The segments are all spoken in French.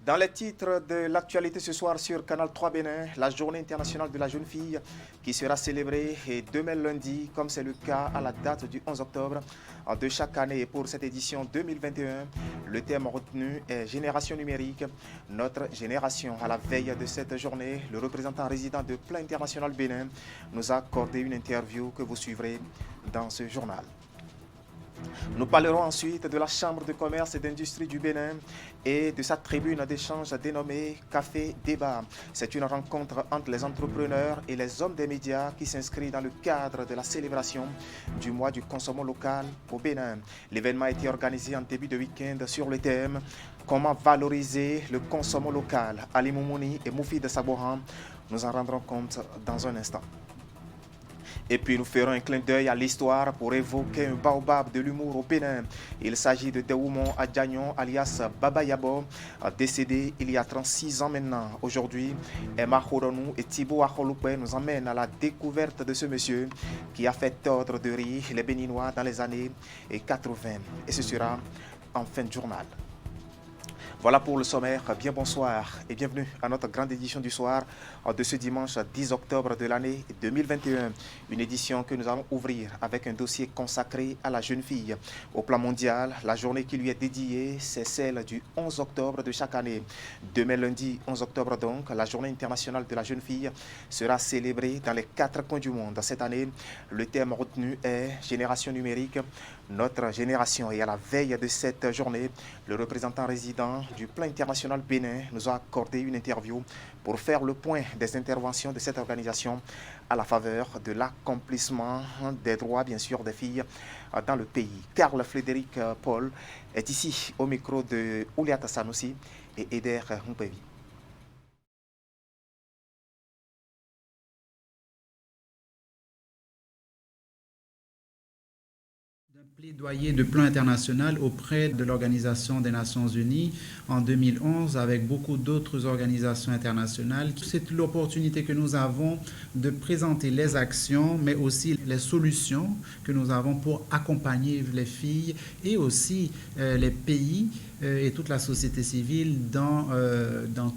Dans les titres de l'actualité ce soir sur Canal 3 Bénin, la journée internationale de la jeune fille qui sera célébrée demain lundi, comme c'est le cas à la date du 11 octobre de chaque année. Et pour cette édition 2021, le thème retenu est Génération numérique, notre génération. À la veille de cette journée, le représentant résident de Plan International Bénin nous a accordé une interview que vous suivrez dans ce journal. Nous parlerons ensuite de la Chambre de commerce et d'industrie du Bénin et de sa tribune d'échange dénommée Café Débat. C'est une rencontre entre les entrepreneurs et les hommes des médias qui s'inscrit dans le cadre de la célébration du mois du consommation local au Bénin. L'événement a été organisé en début de week-end sur le thème Comment valoriser le consommation local. Ali Moumouni et Moufid Saboran nous en rendront compte dans un instant. Et puis nous ferons un clin d'œil à l'histoire pour évoquer un baobab de l'humour au Bénin. Il s'agit de Deoumon Adjagnon alias Baba Yabo, décédé il y a 36 ans maintenant. Aujourd'hui, Emma Khoronou et Thibaut Akholoupe nous emmènent à la découverte de ce monsieur qui a fait tordre de rire les Béninois dans les années 80. Et ce sera en fin de journal. Voilà pour le sommaire. Bien bonsoir et bienvenue à notre grande édition du soir de ce dimanche 10 octobre de l'année 2021. Une édition que nous allons ouvrir avec un dossier consacré à la jeune fille. Au plan mondial, la journée qui lui est dédiée, c'est celle du 11 octobre de chaque année. Demain lundi 11 octobre donc, la journée internationale de la jeune fille sera célébrée dans les 4 coins du monde. Cette année, le thème retenu est Génération numérique, notre génération. Et à la veille de cette journée, le représentant résident du Plan International Bénin nous a accordé une interview pour faire le point des interventions de cette organisation à la faveur de l'accomplissement des droits, bien sûr, des filles dans le pays. Carl Frédéric Paul est ici au micro de Ouliata Sanoussi et Eder Moupevi. Plaidoyer de plan international auprès de l'Organisation des Nations Unies en 2011 avec beaucoup d'autres organisations internationales. C'est l'opportunité que nous avons de présenter les actions mais aussi les solutions que nous avons pour accompagner les filles et aussi les pays et toute la société civile dans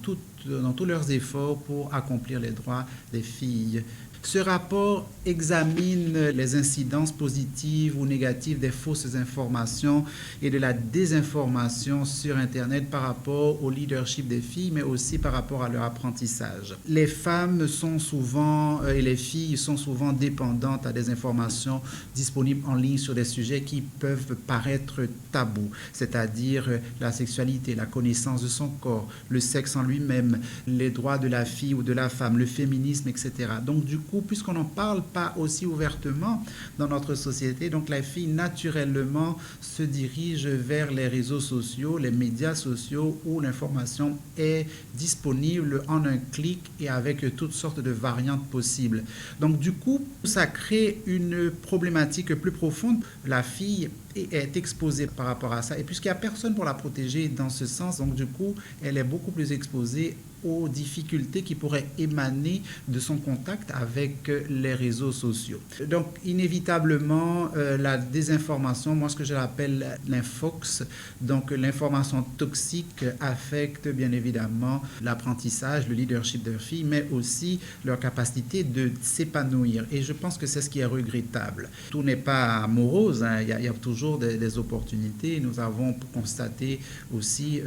tous leurs efforts pour accomplir les droits des filles. Ce rapport examine les incidences positives ou négatives des fausses informations et de la désinformation sur Internet par rapport au leadership des filles, mais aussi par rapport à leur apprentissage. Les femmes sont souvent, et les filles sont souvent dépendantes à des informations disponibles en ligne sur des sujets qui peuvent paraître tabous, c'est-à-dire la sexualité, la connaissance de son corps, le sexe en lui-même, les droits de la fille ou de la femme, le féminisme, etc. Donc du coup, puisqu'on n'en parle pas aussi ouvertement dans notre société, donc la fille naturellement se dirige vers les réseaux sociaux, les médias sociaux où l'information est disponible en un clic et avec toutes sortes de variantes possibles. Donc du coup, ça crée une problématique plus profonde. La fille est exposée par rapport à ça et puisqu'il n'y a personne pour la protéger dans ce sens, donc du coup, elle est beaucoup plus exposée aux difficultés qui pourraient émaner de son contact avec les réseaux sociaux. Donc, inévitablement, la désinformation, moi ce que je l'appelle l'infox, donc l'information toxique affecte bien évidemment l'apprentissage, le leadership des filles, mais aussi leur capacité de s'épanouir. Et je pense que c'est ce qui est regrettable. Tout n'est pas morose, hein. Il y a toujours des opportunités. Nous avons constaté aussi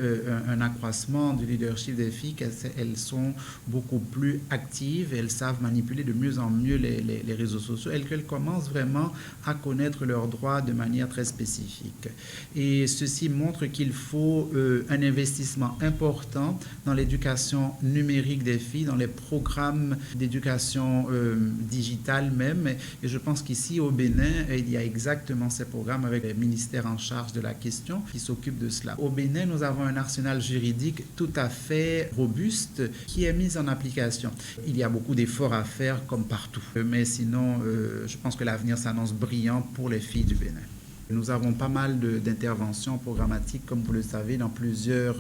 un accroissement du leadership des filles. Elles sont beaucoup plus actives, elles savent manipuler de mieux en mieux les réseaux sociaux, qu'elles commencent vraiment à connaître leurs droits de manière très spécifique. Et ceci montre qu'il faut un investissement important dans l'éducation numérique des filles, dans les programmes d'éducation digitale même. Et je pense qu'ici au Bénin, il y a exactement ces programmes avec les ministères en charge de la question qui s'occupent de cela. Au Bénin, nous avons un arsenal juridique tout à fait robuste qui est mise en application. Il y a beaucoup d'efforts à faire comme partout. Mais sinon, je pense que l'avenir s'annonce brillant pour les filles du Bénin. Nous avons pas mal d'interventions programmatiques, comme vous le savez, dans plusieurs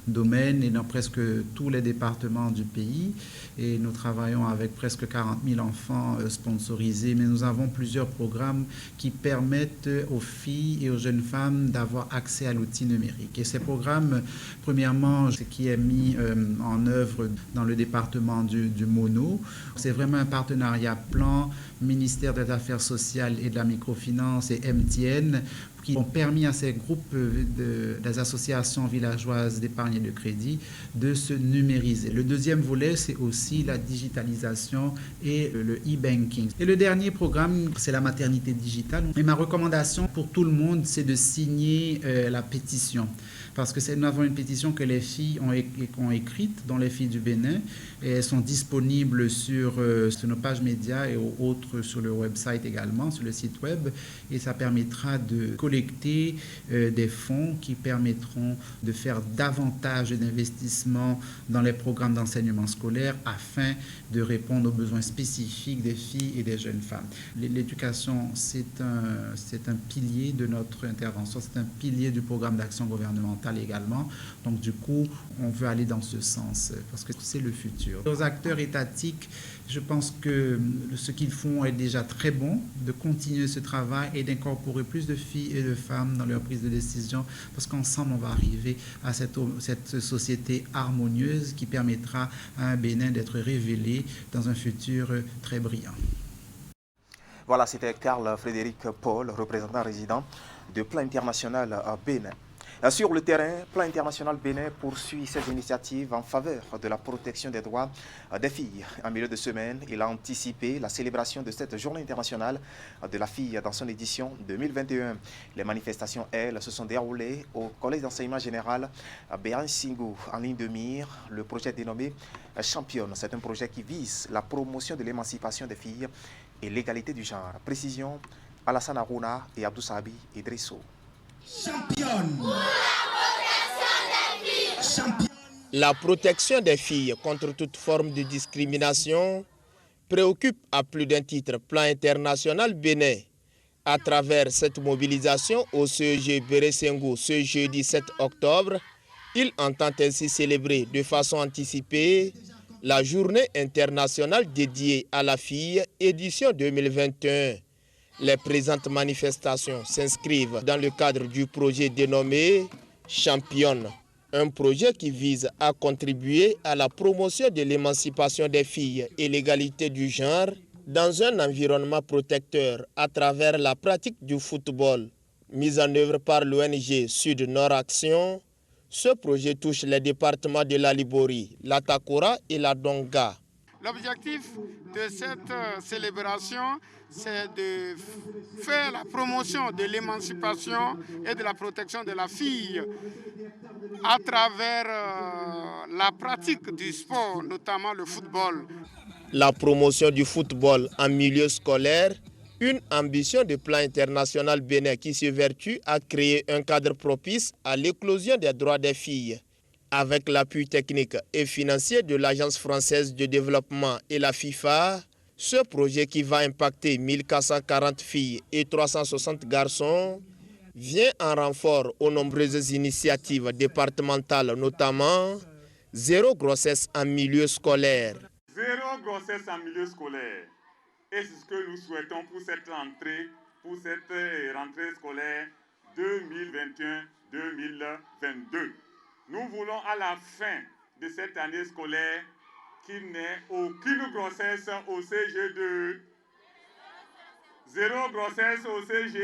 domaines et dans presque tous les départements du pays. Et nous travaillons avec presque 40 000 enfants sponsorisés, mais nous avons plusieurs programmes qui permettent aux filles et aux jeunes femmes d'avoir accès à l'outil numérique. Et ces programmes, premièrement, ce qui est mis en œuvre dans le département du Mono, c'est vraiment un partenariat plan ministère des Affaires sociales et de la microfinance et MTN qui ont permis à ces groupes des associations villageoises d'épargne et de crédit de se numériser. Le deuxième volet, c'est aussi la digitalisation et le e-banking. Et le dernier programme, c'est la maternité digitale. Et ma recommandation pour tout le monde, c'est de signer la pétition. Parce que nous avons une pétition que les filles ont écrite, dont les filles du Bénin, et elles sont disponibles sur nos pages médias et autres sur le website également, sur le site web, et ça permettra de collecter des fonds qui permettront de faire davantage d'investissements dans les programmes d'enseignement scolaire afin de répondre aux besoins spécifiques des filles et des jeunes femmes. L'éducation, c'est un pilier de notre intervention, c'est un pilier du programme d'action gouvernementale également. Donc du coup, on veut aller dans ce sens parce que c'est le futur. Aux acteurs étatiques, je pense que ce qu'ils font est déjà très bon, de continuer ce travail et d'incorporer plus de filles et de femmes dans leur prise de décision parce qu'ensemble, on va arriver à cette société harmonieuse qui permettra à un Bénin d'être révélé dans un futur très brillant. Voilà, c'était Carl Frédéric Paul, représentant résident de Plan International à Bénin. Sur le terrain, Plan International Bénin poursuit ses initiatives en faveur de la protection des droits des filles. En milieu de semaine, il a anticipé la célébration de cette journée internationale de la fille dans son édition 2021. Les manifestations, elles, se sont déroulées au Collège d'enseignement général Bérin Singou. En ligne de mire, le projet dénommé Championne. C'est un projet qui vise la promotion de l'émancipation des filles et l'égalité du genre. Précision, Alassane Arouna et Abdou Sabi Idrisso. Championne. Pour la protection des filles. Championne. La protection des filles contre toute forme de discrimination préoccupe à plus d'un titre Plan International Bénin. À travers cette mobilisation au CEG Béresengou ce jeudi 7 octobre, il entend ainsi célébrer de façon anticipée la journée internationale dédiée à la fille, édition 2021. Les présentes manifestations s'inscrivent dans le cadre du projet dénommé Championne, un projet qui vise à contribuer à la promotion de l'émancipation des filles et l'égalité du genre dans un environnement protecteur à travers la pratique du football. Mise en œuvre par l'ONG Sud-Nord Action, ce projet touche les départements de la Libori, la Takora et la Donga. L'objectif de cette célébration, c'est de faire la promotion de l'émancipation et de la protection de la fille à travers la pratique du sport, notamment le football. La promotion du football en milieu scolaire, une ambition du Plan International Bénin qui se vertue à créer un cadre propice à l'éclosion des droits des filles. Avec l'appui technique et financier de l'Agence française de développement et la FIFA, ce projet qui va impacter 1440 filles et 360 garçons vient en renfort aux nombreuses initiatives départementales, notamment zéro grossesse en milieu scolaire. Zéro grossesse en milieu scolaire. Et c'est ce que nous souhaitons pour cette rentrée scolaire 2021-2022. Nous voulons à la fin de cette année scolaire qu'il n'ait aucune grossesse au CG2. Zéro grossesse au CG.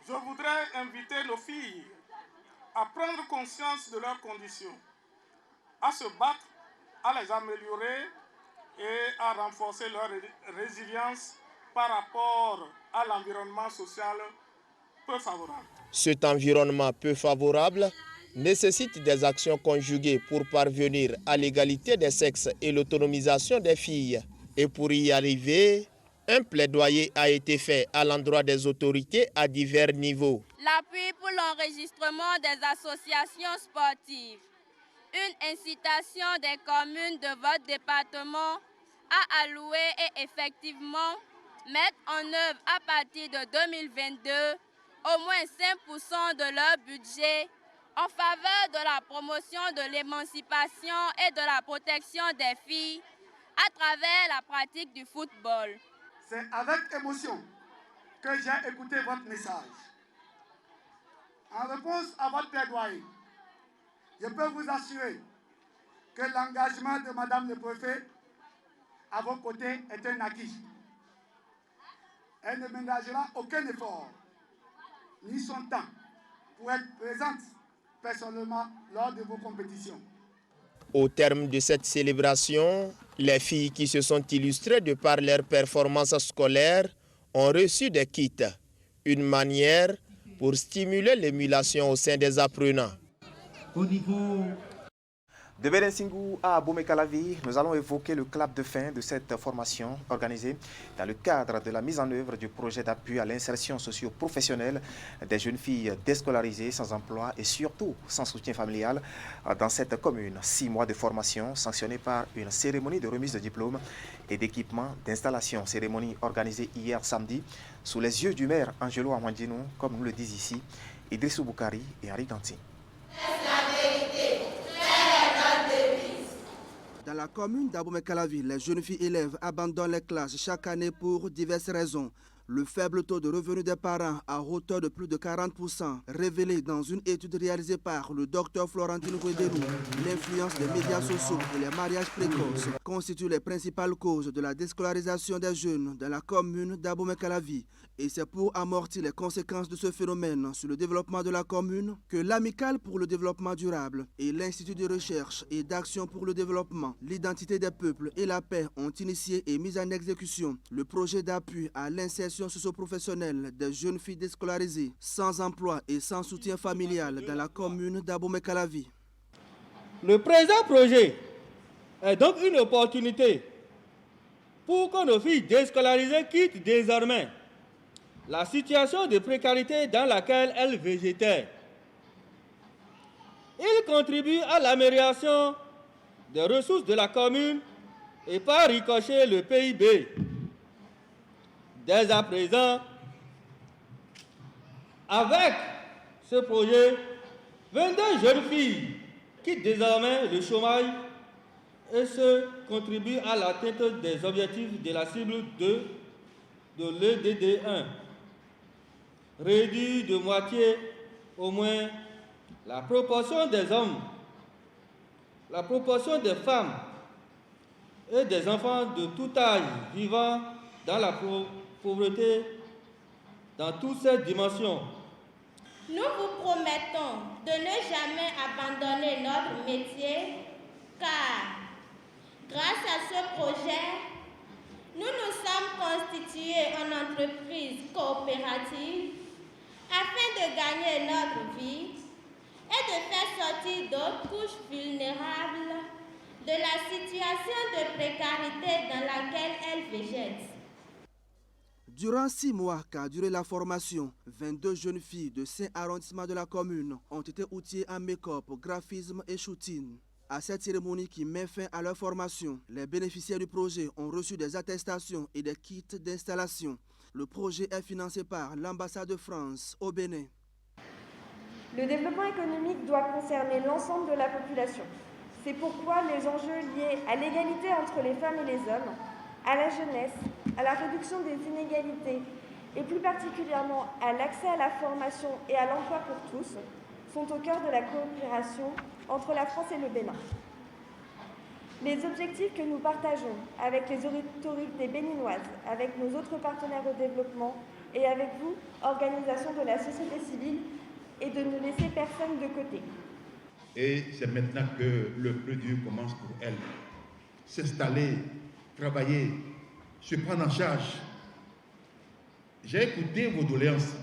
Je voudrais inviter nos filles à prendre conscience de leurs conditions, à se battre, à les améliorer et à renforcer leur résilience par rapport à l'environnement social peu favorable. Cet environnement peu favorable nécessite des actions conjuguées pour parvenir à l'égalité des sexes et l'autonomisation des filles. Et pour y arriver, un plaidoyer a été fait à l'endroit des autorités à divers niveaux. L'appui pour l'enregistrement des associations sportives. Une incitation des communes de votre département à allouer et effectivement mettent en œuvre à partir de 2022 au moins 5% de leur budget en faveur de la promotion de l'émancipation et de la protection des filles à travers la pratique du football. C'est avec émotion que j'ai écouté votre message. En réponse à votre plaidoyer, je peux vous assurer que l'engagement de Madame le Préfet à vos côtés est un acquis. Elle ne ménagera aucun effort, ni son temps, pour être présente personnellement lors de vos compétitions. Au terme de cette célébration, les filles qui se sont illustrées de par leurs performances scolaires ont reçu des kits, une manière pour stimuler l'émulation au sein des apprenants. Au niveau de Bénin-Singou à Abomey-Calavi, nous allons évoquer le clap de fin de cette formation organisée dans le cadre de la mise en œuvre du projet d'appui à l'insertion socio-professionnelle des jeunes filles déscolarisées sans emploi et surtout sans soutien familial dans cette commune. 6 mois de formation sanctionnée par une cérémonie de remise de diplôme et d'équipement d'installation. Cérémonie organisée hier samedi sous les yeux du maire Angelo Amandino, comme nous le disent ici Idrissou Boukari et Henri Ganti. Dans la commune d'Abomey-Calavi, les jeunes filles élèves abandonnent les classes chaque année pour diverses raisons. Le faible taux de revenus des parents à hauteur de plus de 40%, révélé dans une étude réalisée par le docteur Florentino Guederou, l'influence des médias sociaux et les mariages précoces constituent les principales causes de la déscolarisation des jeunes dans la commune d'Abomey-Calavi. Et c'est pour amortir les conséquences de ce phénomène sur le développement de la commune que l'Amicale pour le développement durable et l'Institut de recherche et d'action pour le développement, l'identité des peuples et la paix ont initié et mis en exécution le projet d'appui à l'insertion socio-professionnelle des jeunes filles déscolarisées, sans emploi et sans soutien familial dans la commune d'Abomey-Calavi. Le présent projet est donc une opportunité pour que nos filles déscolarisées quittent désormais la situation de précarité dans laquelle elles végétaient. Il contribue à l'amélioration des ressources de la commune et par ricochet le PIB. Dès à présent, avec ce projet, 22 jeunes filles quittent désormais le chômage et se contribuent à l'atteinte des objectifs de la cible 2 de l'EDD1. Réduire de moitié au moins la proportion des hommes, la proportion des femmes et des enfants de tout âge vivant dans la pauvreté dans toutes ces dimensions. Nous vous promettons de ne jamais abandonner notre métier car grâce à ce projet, nous nous sommes constitués en entreprise coopérative afin de gagner notre vie et de faire sortir d'autres couches vulnérables de la situation de précarité dans laquelle elles végètent. Durant 6 mois qu'a duré la formation, 22 jeunes filles de 5 arrondissements de la commune ont été outillées en make-up, graphisme et shooting. À cette cérémonie qui met fin à leur formation, les bénéficiaires du projet ont reçu des attestations et des kits d'installation. Le projet est financé par l'ambassade de France au Bénin. Le développement économique doit concerner l'ensemble de la population. C'est pourquoi les enjeux liés à l'égalité entre les femmes et les hommes, à la jeunesse, à la réduction des inégalités et plus particulièrement à l'accès à la formation et à l'emploi pour tous sont au cœur de la coopération entre la France et le Bénin. Les objectifs que nous partageons avec les autorités béninoises, avec nos autres partenaires au développement et avec vous, organisations de la société civile, est de ne laisser personne de côté. Et c'est maintenant que le plus dur commence pour elles. S'installer, travailler, se prendre en charge. J'ai écouté vos doléances.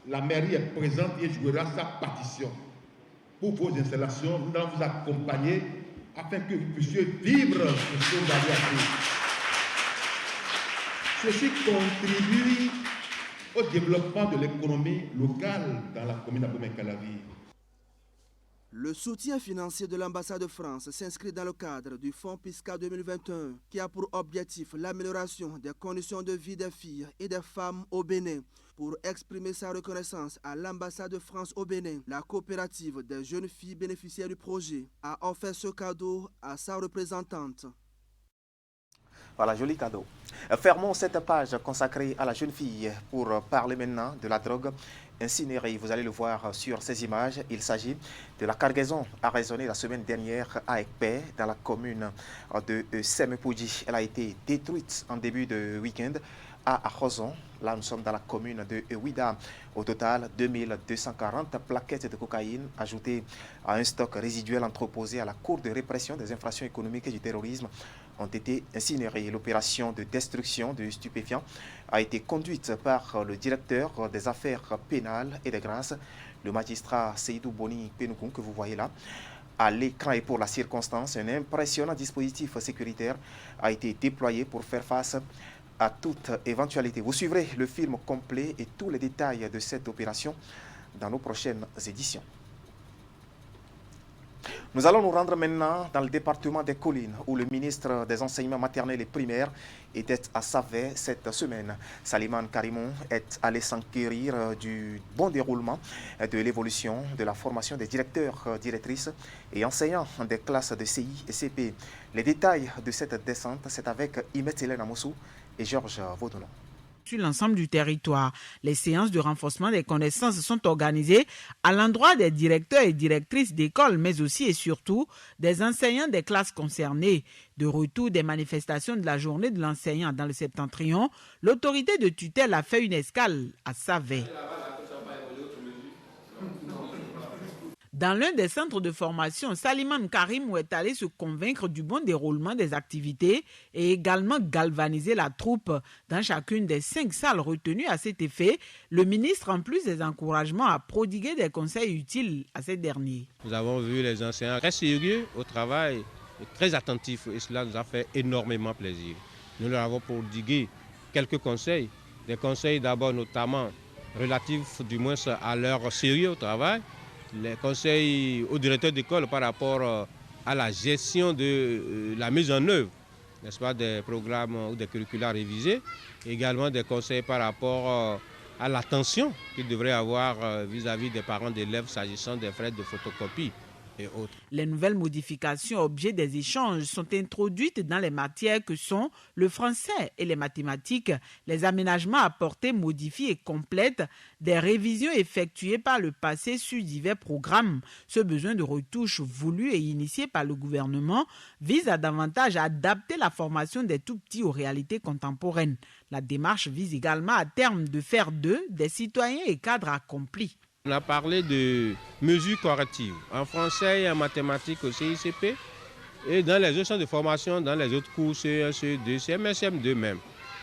La mairie est présente et jouera sa partition. Pour vos installations, nous allons vous accompagner afin que vous puissiez vivre ce que vous avez appris. Ceci contribue au développement de l'économie locale dans la commune d'Abomey-Calavi. Le soutien financier de l'ambassade de France s'inscrit dans le cadre du Fonds PISCA 2021 qui a pour objectif l'amélioration des conditions de vie des filles et des femmes au Bénin. Pour exprimer sa reconnaissance à l'ambassade de France au Bénin, la coopérative des jeunes filles bénéficiaires du projet a offert ce cadeau à sa représentante. Voilà, joli cadeau. Fermons cette page consacrée à la jeune fille pour parler maintenant de la drogue incinérée. Vous allez le voir sur ces images. Il s'agit de la cargaison arraisonnée la semaine dernière à Ekpe, dans la commune de Semepoudji. Elle a été détruite en début de week-end à Arozon. Là, nous sommes dans la commune de Ouida. Au total, 2240 plaquettes de cocaïne ajoutées à un stock résiduel entreposé à la Cour de répression des infractions économiques et du terrorisme ont été incinérées. L'opération de destruction de stupéfiants a été conduite par le directeur des affaires pénales et des grâces, le magistrat Seydou Boni Penoukoun, que vous voyez là. À l'écran et pour la circonstance, un impressionnant dispositif sécuritaire a été déployé pour faire face à toute éventualité. Vous suivrez le film complet et tous les détails de cette opération dans nos prochaines éditions. Nous allons nous rendre maintenant dans le département des Collines où le ministre des Enseignements maternels et primaires était à Savet cette semaine. Salimane Karimon est allé s'enquérir du bon déroulement de l'évolution de la formation des directeurs, directrices et enseignants des classes de CI et CP. Les détails de cette descente, c'est avec Imet Hélène Amoussou et Georges Vaudonon. Sur l'ensemble du territoire, les séances de renforcement des connaissances sont organisées à l'endroit des directeurs et directrices d'école, mais aussi et surtout des enseignants des classes concernées. De retour des manifestations de la journée de l'enseignant dans le Septentrion, l'autorité de tutelle a fait une escale à Savet. Dans l'un des centres de formation, Salimane Karim est allé se convaincre du bon déroulement des activités et également galvaniser la troupe. Dans chacune des 5 salles retenues à cet effet, le ministre, en plus des encouragements, a prodigué des conseils utiles à ces derniers. Nous avons vu les enseignants très sérieux au travail et très attentifs et cela nous a fait énormément plaisir. Nous leur avons prodigué quelques conseils, des conseils d'abord notamment relatifs du moins à leur sérieux au travail, les conseils au directeur d'école par rapport à la gestion de la mise en œuvre, n'est-ce pas, des programmes ou des curricula révisés, également des conseils par rapport à l'attention qu'ils devraient avoir vis-à-vis des parents d'élèves s'agissant des frais de photocopie et autres. Les nouvelles modifications objets des échanges sont introduites dans les matières que sont le français et les mathématiques. Les aménagements apportés modifient et complètent des révisions effectuées par le passé sur divers programmes. Ce besoin de retouche voulu et initié par le gouvernement vise à davantage adapter la formation des tout-petits aux réalités contemporaines. La démarche vise également à terme de faire d'eux des citoyens et cadres accomplis. On a parlé de mesures correctives en français et en mathématiques au CICP et dans les autres centres de formation, dans les autres cours CE1, CE2, CM1, CM2 même.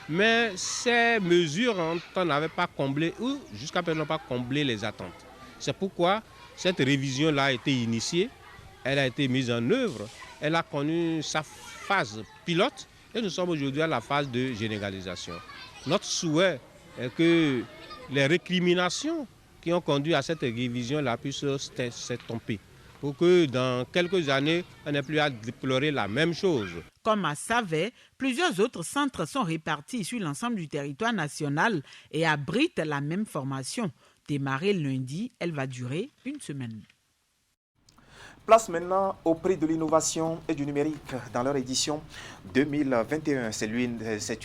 Mais ces mesures n'avaient pas comblé ou jusqu'à présent pas comblé les attentes. C'est pourquoi cette révision-là a été initiée, elle a été mise en œuvre, elle a connu sa phase pilote et nous sommes aujourd'hui à la phase de généralisation. Notre souhait est que les récriminations qui ont conduit à cette révision-là puissent s'estomper pour que dans quelques années, on n'ait plus à déplorer la même chose. Comme à Savet, plusieurs autres centres sont répartis sur l'ensemble du territoire national et abritent la même formation. Démarrée lundi, elle va durer une semaine. Place maintenant au prix de l'innovation et du numérique dans leur édition 2021. C'est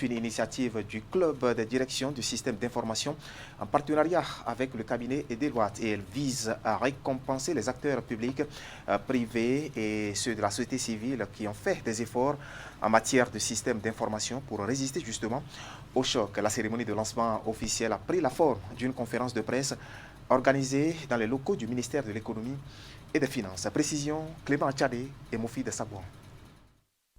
une initiative du club de direction du système d'information en partenariat avec le cabinet Deloitte et elle vise à récompenser les acteurs publics, privés et ceux de la société civile qui ont fait des efforts en matière de système d'information pour résister justement au choc. La cérémonie de lancement officielle a pris la forme d'une conférence de presse organisée dans les locaux du ministère de l'économie et des Finances. Précision, Clément Tchadé et Mofi de Sabouan.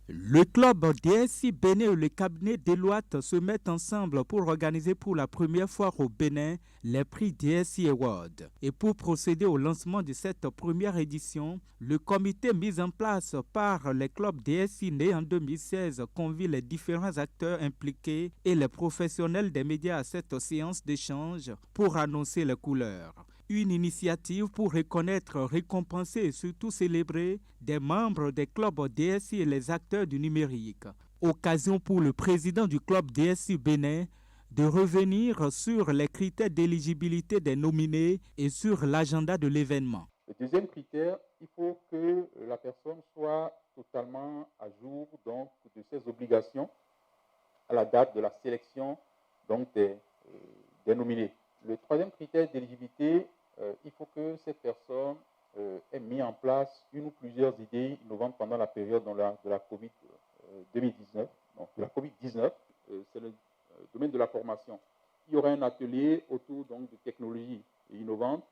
Le club DSI Bénin et le cabinet Deloitte se mettent ensemble pour organiser pour la première fois au Bénin les prix DSI Award. Et pour procéder au lancement de cette première édition, le comité mis en place par les clubs DSI nés en 2016 convie les différents acteurs impliqués et les professionnels des médias à cette séance d'échange pour annoncer les couleurs. une initiative pour reconnaître, récompenser et surtout célébrer des membres des clubs DSI et les acteurs du numérique. Occasion pour le président du club DSI Bénin de revenir sur les critères d'éligibilité des nominés et sur l'agenda de l'événement. Le deuxième critère, il faut que la personne soit totalement à jour donc, de ses obligations à la date de la sélection donc, des nominés. Le troisième critère d'éligibilité, il faut que cette personne ait mis en place une ou plusieurs idées innovantes pendant la période de la COVID-19. Donc, de la COVID-19, c'est le domaine de la formation. Il y aura un atelier autour donc, de technologies innovantes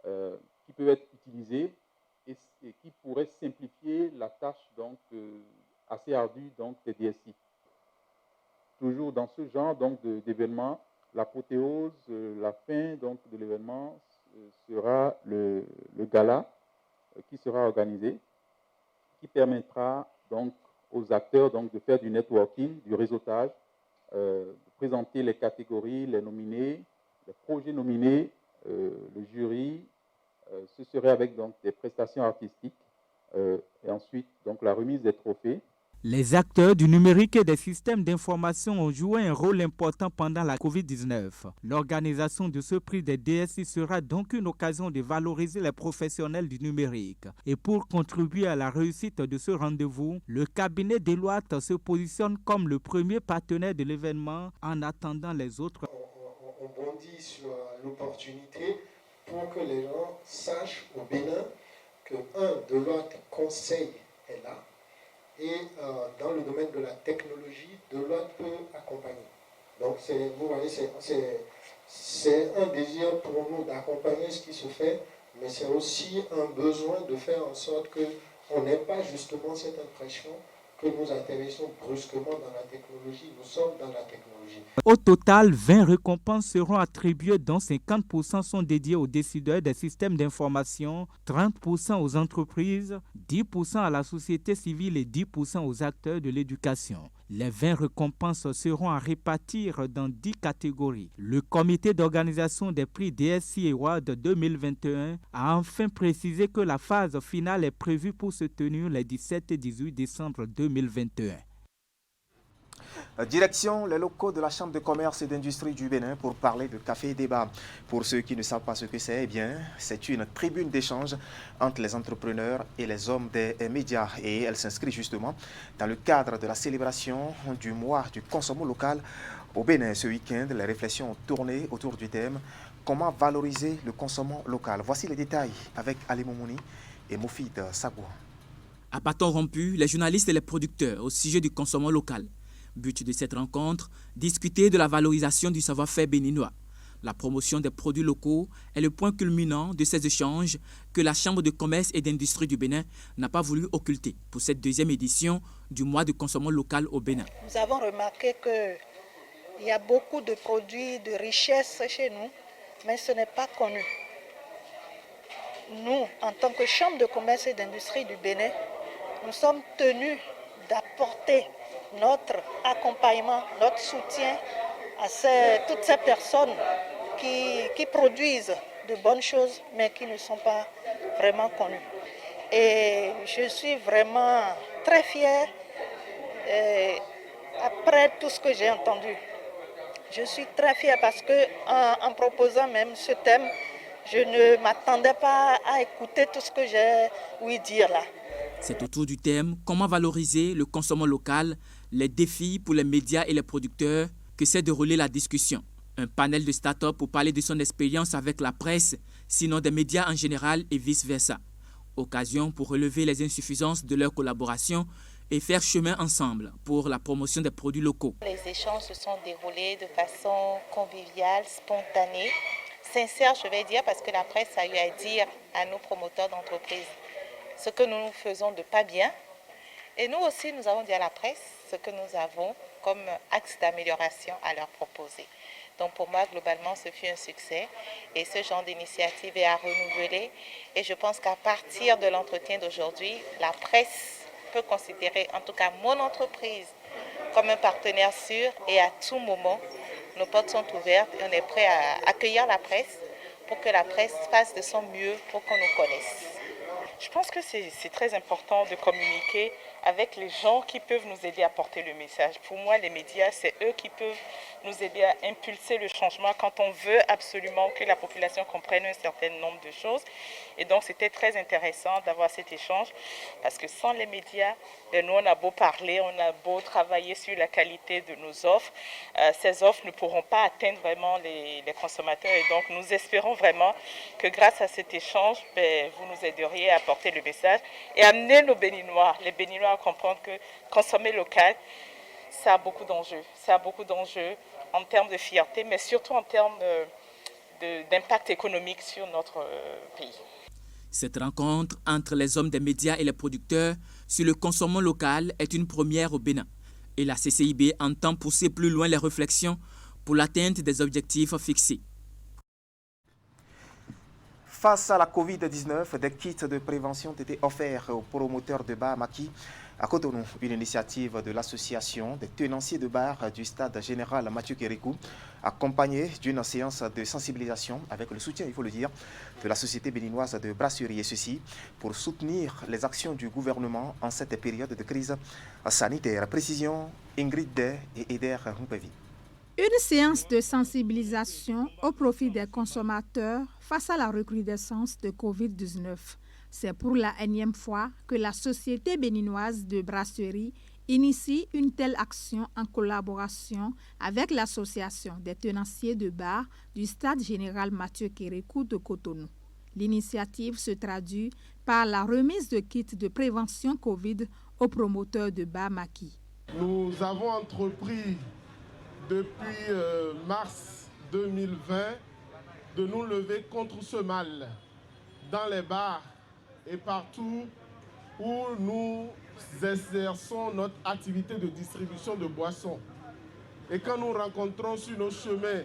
qui peuvent être utilisées et qui pourraient simplifier la tâche donc, assez ardue donc, des DSI. Toujours dans ce genre d'événement, l'apothéose, la fin donc, de l'événement sera le gala qui sera organisé, qui permettra donc, aux acteurs donc, de faire du networking, du réseautage, de présenter les catégories, les nominés, les projets nominés, le jury. Ce serait avec donc, des prestations artistiques et ensuite donc, la remise des trophées. Les acteurs du numérique et des systèmes d'information ont joué un rôle important pendant la COVID-19. L'organisation de ce prix des DSI sera donc une occasion de valoriser les professionnels du numérique. Et pour contribuer à la réussite de ce rendez-vous, le cabinet Deloitte se positionne comme le premier partenaire de l'événement en attendant les autres. On bondit sur l'opportunité pour que les gens sachent au Bénin que Deloitte Conseil est là. Et dans le domaine de la technologie, Deloitte peut accompagner. Donc, vous voyez, c'est un désir pour nous d'accompagner ce qui se fait, mais c'est aussi un besoin de faire en sorte qu'on n'ait pas justement cette impression que nous atterrissons brusquement dans la technologie. Nous sommes dans la technologie. Au total, 20 récompenses seront attribuées, dont 50% sont dédiées aux décideurs des systèmes d'information, 30% aux entreprises, 10% à la société civile et 10% aux acteurs de l'éducation. Les 20 récompenses seront à répartir dans 10 catégories. Le comité d'organisation des prix DSI Award 2021 a enfin précisé que la phase finale est prévue pour se tenir les 17 et 18 décembre 2021. Direction les locaux de la Chambre de commerce et d'industrie du Bénin pour parler de café débat. Pour ceux qui ne savent pas ce que c'est, eh bien, c'est une tribune d'échange entre les entrepreneurs et les hommes des médias. Et elle s'inscrit justement dans le cadre de la célébration du mois du consommation local au Bénin. Ce week-end, les réflexions ont tourné autour du thème « Comment valoriser le consommation local ?» Voici les détails avec Ali Moumouni et Moufid Sagou. À bâton rompu, les journalistes et les producteurs au sujet du consommation local. But de cette rencontre, discuter de la valorisation du savoir-faire béninois. La promotion des produits locaux est le point culminant de ces échanges que la Chambre de commerce et d'industrie du Bénin n'a pas voulu occulter pour cette deuxième édition du mois de consommation local au Bénin. Nous avons remarqué qu'il y a beaucoup de produits de richesse chez nous, mais ce n'est pas connu. Nous, en tant que Chambre de commerce et d'industrie du Bénin, nous sommes tenus d'apporter notre accompagnement, notre soutien à toutes ces personnes qui produisent de bonnes choses, mais qui ne sont pas vraiment connues. Et je suis vraiment très fière après tout ce que j'ai entendu. Je suis très fière parce qu'en proposant même ce thème, je ne m'attendais pas à écouter tout ce que j'ai ouï dire là. C'est autour du thème « Comment valoriser le consommation local ?» les défis pour les médias et les producteurs que s'est déroulée la discussion. Un panel de start-up pour parler de son expérience avec la presse, sinon des médias en général et vice-versa. Occasion pour relever les insuffisances de leur collaboration et faire chemin ensemble pour la promotion des produits locaux. Les échanges se sont déroulés de façon conviviale, spontanée, sincère, je vais dire, parce que la presse a eu à dire à nos promoteurs d'entreprise ce que nous faisons de pas bien. Et nous aussi, nous avons dit à la presse ce que nous avons comme axe d'amélioration à leur proposer. Donc pour moi, globalement, ce fut un succès et ce genre d'initiative est à renouveler. Et je pense qu'à partir de l'entretien d'aujourd'hui, la presse peut considérer, en tout cas mon entreprise, comme un partenaire sûr et à tout moment, nos portes sont ouvertes et on est prêt à accueillir la presse pour que la presse fasse de son mieux pour qu'on nous connaisse. Je pense que c'est très important de communiquer avec les gens qui peuvent nous aider à porter le message. Pour moi, les médias, c'est eux qui peuvent nous aider à impulser le changement quand on veut absolument que la population comprenne un certain nombre de choses. Et donc, c'était très intéressant d'avoir cet échange parce que sans les médias, nous, on a beau parler, on a beau travailler sur la qualité de nos offres, ces offres ne pourront pas atteindre vraiment les consommateurs. Et donc, nous espérons vraiment que grâce à cet échange, vous nous aideriez à porter le message et amener nos Béninois, les Béninois, à comprendre que consommer local, ça a beaucoup d'enjeux. Ça a beaucoup d'enjeux en termes de fierté, mais surtout en termes d'impact économique sur notre pays. Cette rencontre entre les hommes des médias et les producteurs sur le consommant local est une première au Bénin. Et la CCIB entend pousser plus loin les réflexions pour l'atteinte des objectifs fixés. Face à la Covid-19, des kits de prévention ont été offerts aux promoteurs de bar Maki à Cotonou, une initiative de l'association des tenanciers de bar du stade général Mathieu Kérékou, accompagnée d'une séance de sensibilisation avec le soutien, il faut le dire, de la Société béninoise de brasserie, et ceci pour soutenir les actions du gouvernement en cette période de crise sanitaire. Précision, Ingrid Day et Eder Roupevi. Une séance de sensibilisation au profit des consommateurs face à la recrudescence de Covid-19. C'est pour la énième fois que la Société béninoise de brasserie initie une telle action en collaboration avec l'Association des tenanciers de bar du Stade général Mathieu Kérékou de Cotonou. L'initiative se traduit par la remise de kits de prévention Covid aux promoteurs de bar Maki. Nous avons entrepris depuis mars 2020 de nous lever contre ce mal dans les bars et partout où nous exerçons notre activité de distribution de boissons. Et quand nous rencontrons sur nos chemins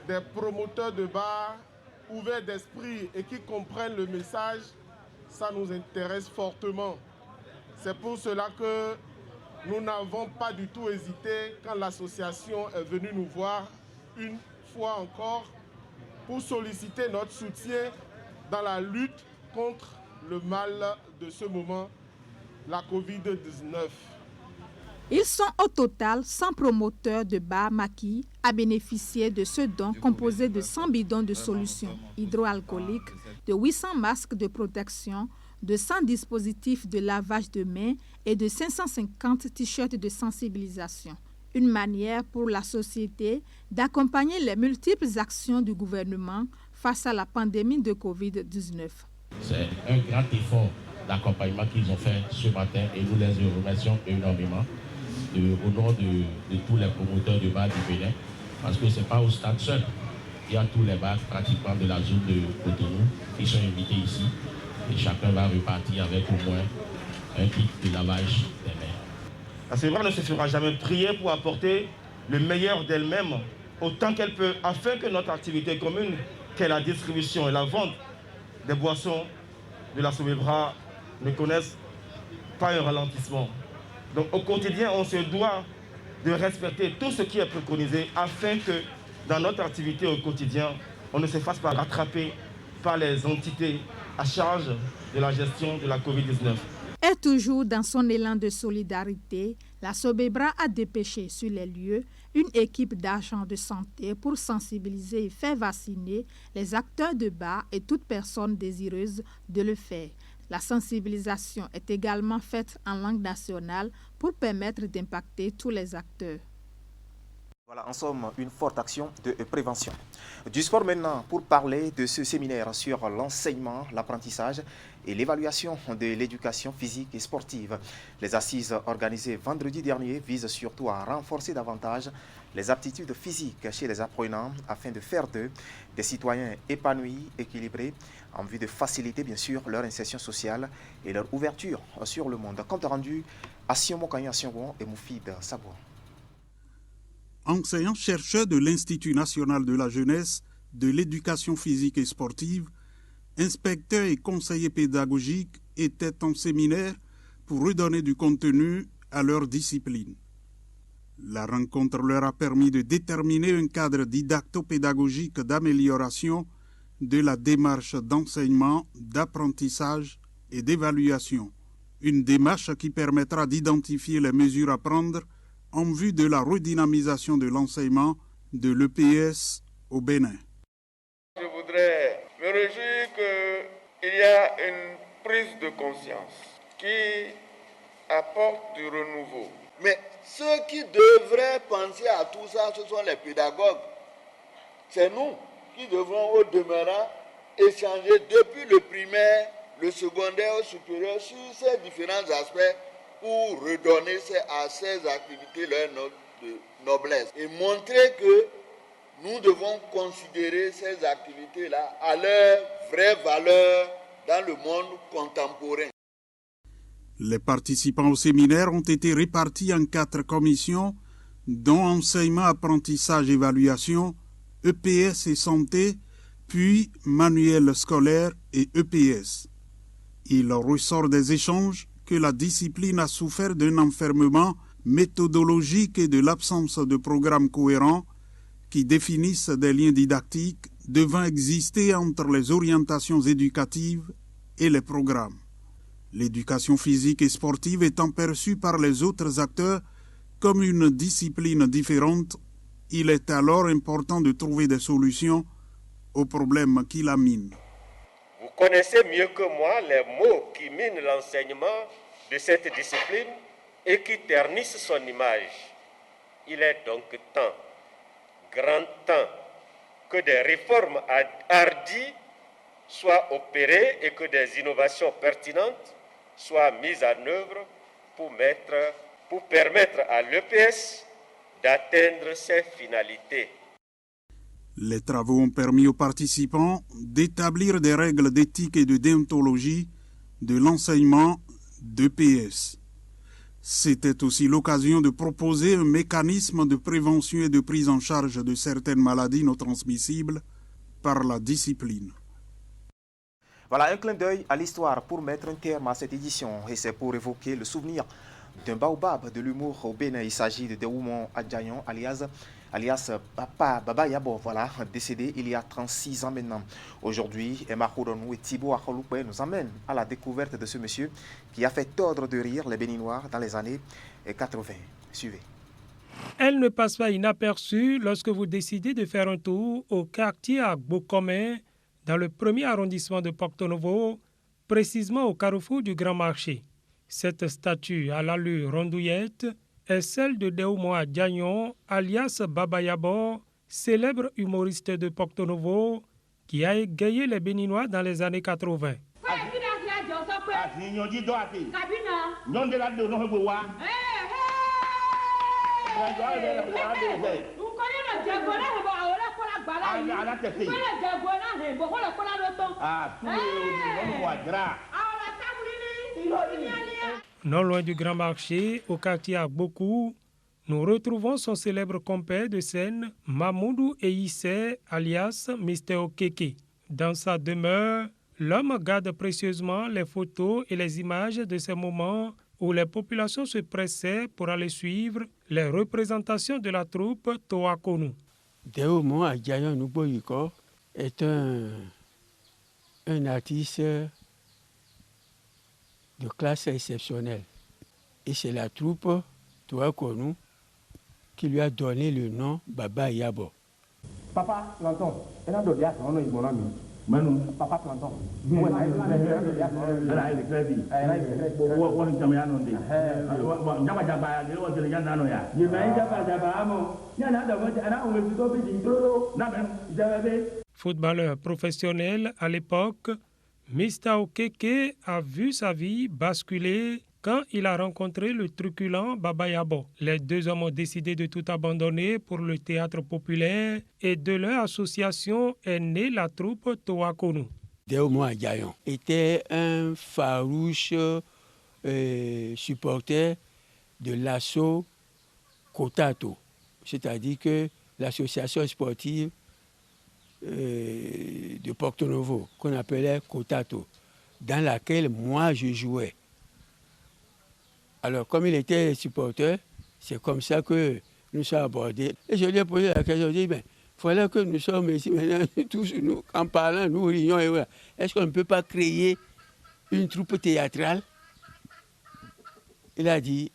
des promoteurs de bars ouverts d'esprit et qui comprennent le message, ça nous intéresse fortement. C'est pour cela que nous n'avons pas du tout hésité quand l'association est venue nous voir une fois encore pour solliciter notre soutien dans la lutte contre le mal de ce moment, la Covid-19. Ils sont au total 100 promoteurs de bar Maki à bénéficier de ce don composé de 100 bidons de solutions hydroalcooliques, de 800 masques de protection, de 100 dispositifs de lavage de mains et de 550 t-shirts de sensibilisation. Une manière pour la société d'accompagner les multiples actions du gouvernement face à la pandémie de Covid-19. C'est un grand effort d'accompagnement qu'ils ont fait ce matin et nous les remercions énormément au nom de tous les promoteurs de bars du Bénin, parce que ce n'est pas au stade seul. Il y a tous les bars pratiquement de la zone de Cotonou qui sont invités ici. Et chacun va repartir avec au moins un kit de lavage des mains. La CEVRA ne se fera jamais prier pour apporter le meilleur d'elle-même autant qu'elle peut, afin que notre activité commune, qu'est la distribution et la vente des boissons de la CEVRA, ne connaisse pas un ralentissement. Donc au quotidien, on se doit de respecter tout ce qui est préconisé afin que dans notre activité au quotidien, on ne se fasse pas rattraper par les entités à charge de la gestion de la Covid-19. Et toujours dans son élan de solidarité, la Sobebra a dépêché sur les lieux une équipe d'agents de santé pour sensibiliser et faire vacciner les acteurs de bar et toute personne désireuse de le faire. La sensibilisation est également faite en langue nationale pour permettre d'impacter tous les acteurs. Voilà, en somme, une forte action de prévention. Du sport maintenant, pour parler de ce séminaire sur l'enseignement, l'apprentissage et l'évaluation de l'éducation physique et sportive. Les assises organisées vendredi dernier visent surtout à renforcer davantage les aptitudes physiques chez les apprenants afin de faire d'eux des citoyens épanouis, équilibrés, en vue de faciliter bien sûr leur insertion sociale et leur ouverture sur le monde. Compte rendu à Siomo Kanya Siongon et Moufid Sabouan. Enseignant-chercheur de l'Institut national de la jeunesse, de l'éducation physique et sportive, inspecteur et conseiller pédagogique étaient en séminaire pour redonner du contenu à leur discipline. La rencontre leur a permis de déterminer un cadre didacto-pédagogique d'amélioration de la démarche d'enseignement, d'apprentissage et d'évaluation. Une démarche qui permettra d'identifier les mesures à prendre en vue de la redynamisation de l'enseignement de l'EPS au Bénin. Je voudrais me réjouir qu'il y a une prise de conscience qui apporte du renouveau. Mais ceux qui devraient penser à tout ça, ce sont les pédagogues. C'est nous qui devrons au demeurant échanger depuis le primaire, le secondaire au supérieur sur ces différents aspects pour redonner à ces activités leur note de noblesse et montrer que nous devons considérer ces activités-là à leur vraie valeur dans le monde contemporain. Les participants au séminaire ont été répartis en 4 commissions, dont enseignement, apprentissage, évaluation, EPS et santé, puis manuel scolaire et EPS. Il ressort des échanges que la discipline a souffert d'un enfermement méthodologique et de l'absence de programmes cohérents qui définissent des liens didactiques devant exister entre les orientations éducatives et les programmes. L'éducation physique et sportive étant perçue par les autres acteurs comme une discipline différente, il est alors important de trouver des solutions aux problèmes qui la minent. Vous connaissez mieux que moi les mots qui minent l'enseignement de cette discipline et qui ternissent son image. Il est donc temps, grand temps, que des réformes hardies soient opérées et que des innovations pertinentes soient mises en œuvre pour permettre à l'EPS d'atteindre ses finalités. Les travaux ont permis aux participants d'établir des règles d'éthique et de déontologie de l'enseignement d'EPS. C'était aussi l'occasion de proposer un mécanisme de prévention et de prise en charge de certaines maladies non transmissibles par la discipline. Voilà un clin d'œil à l'histoire pour mettre un terme à cette édition et c'est pour évoquer le souvenir d'un baobab de l'humour au Bénin. Il s'agit de Deoumon Adjayon alias Papa Baba Yabo, voilà, décédé il y a 36 ans maintenant. Aujourd'hui, Emma Kouronou et Thibaut Akholoupe nous amènent à la découverte de ce monsieur qui a fait tordre de rire les Béninois dans les années 80. Suivez. Elle ne passe pas inaperçue lorsque vous décidez de faire un tour au quartier Agbo-Commun, dans le 1er arrondissement de Porto Novo, précisément au carrefour du Grand Marché. Cette statue à l'allure rondouillette est celle de Deoumon Adjayon, alias Baba Yabo, célèbre humoriste de Porto Novo, qui a égayé les Béninois dans les années 80. Non loin du Grand Marché, au quartier Agbokou, nous retrouvons son célèbre compère de scène, Mamoudou Eissé, alias Mr. Okeke. Dans sa demeure, l'homme garde précieusement les photos et les images de ces moments où les populations se pressaient pour aller suivre les représentations de la troupe Toakonu. Deoumon Adjayon Nuboyiko est un artiste de classe exceptionnelle. Et c'est la troupe Toakonu qui lui a donné le nom Baba Yabo. Papa Planton, elle a donné à son nom mon ami. Papa Planton. Footballeur professionnel à l'époque, Mr. Okeke a vu sa vie basculer quand il a rencontré le truculent Baba Yabo. Les deux hommes ont décidé de tout abandonner pour le théâtre populaire et de leur association est née la troupe Toakonu. Deoumon Adjayon était un farouche supporter de l'ASSO Kotato, c'est-à-dire que l'association sportive de Porto Novo, qu'on appelait Kotato, dans laquelle moi je jouais. Alors, comme il était supporter, c'est comme ça que nous sommes abordés. Et je lui ai posé la question, je lui ai dit, Voilà que nous sommes ici maintenant, tous nous, en parlant, nous rions. Est-ce qu'on ne peut pas créer une troupe théâtrale? Il a dit,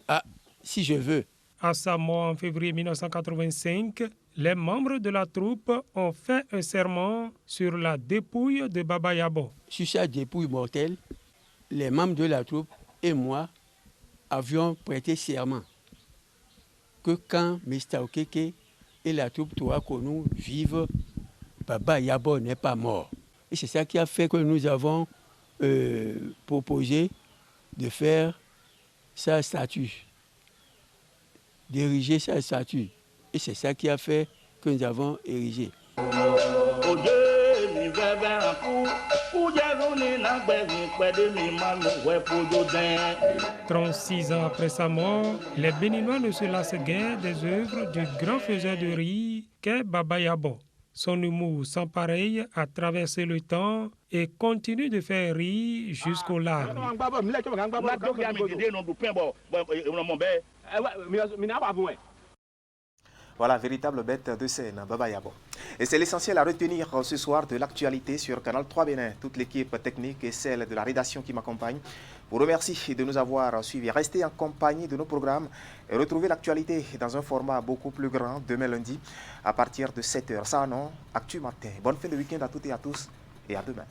ah, si je veux. À sa mort en février 1985, les membres de la troupe ont fait un serment sur la dépouille de Baba Yabo. Sur sa dépouille mortelle, les membres de la troupe et moi avions prêté serment que quand Mr. Okeke et la troupe Touakonou vivent, Baba Yabo n'est pas mort. Et c'est ça qui a fait que nous avons proposé de faire sa statue, d'ériger sa statue. Et c'est ça qui a fait que nous avons érigé. 36 ans après sa mort, les Béninois ne se lassent guère des œuvres du grand faiseur de riz qu'est Baba Yabo. Son humour sans pareil a traversé le temps et continue de faire rire jusqu'aux larmes. Voilà, véritable bête de scène, Baba Yabo. Et c'est l'essentiel à retenir ce soir de l'actualité sur Canal 3 Bénin. Toute l'équipe technique et celle de la rédaction qui m'accompagne vous remercie de nous avoir suivis. Restez en compagnie de nos programmes et retrouvez l'actualité dans un format beaucoup plus grand demain lundi à partir de 7h. Ça, non, Actu Matin. Bonne fin de week-end à toutes et à tous et à demain.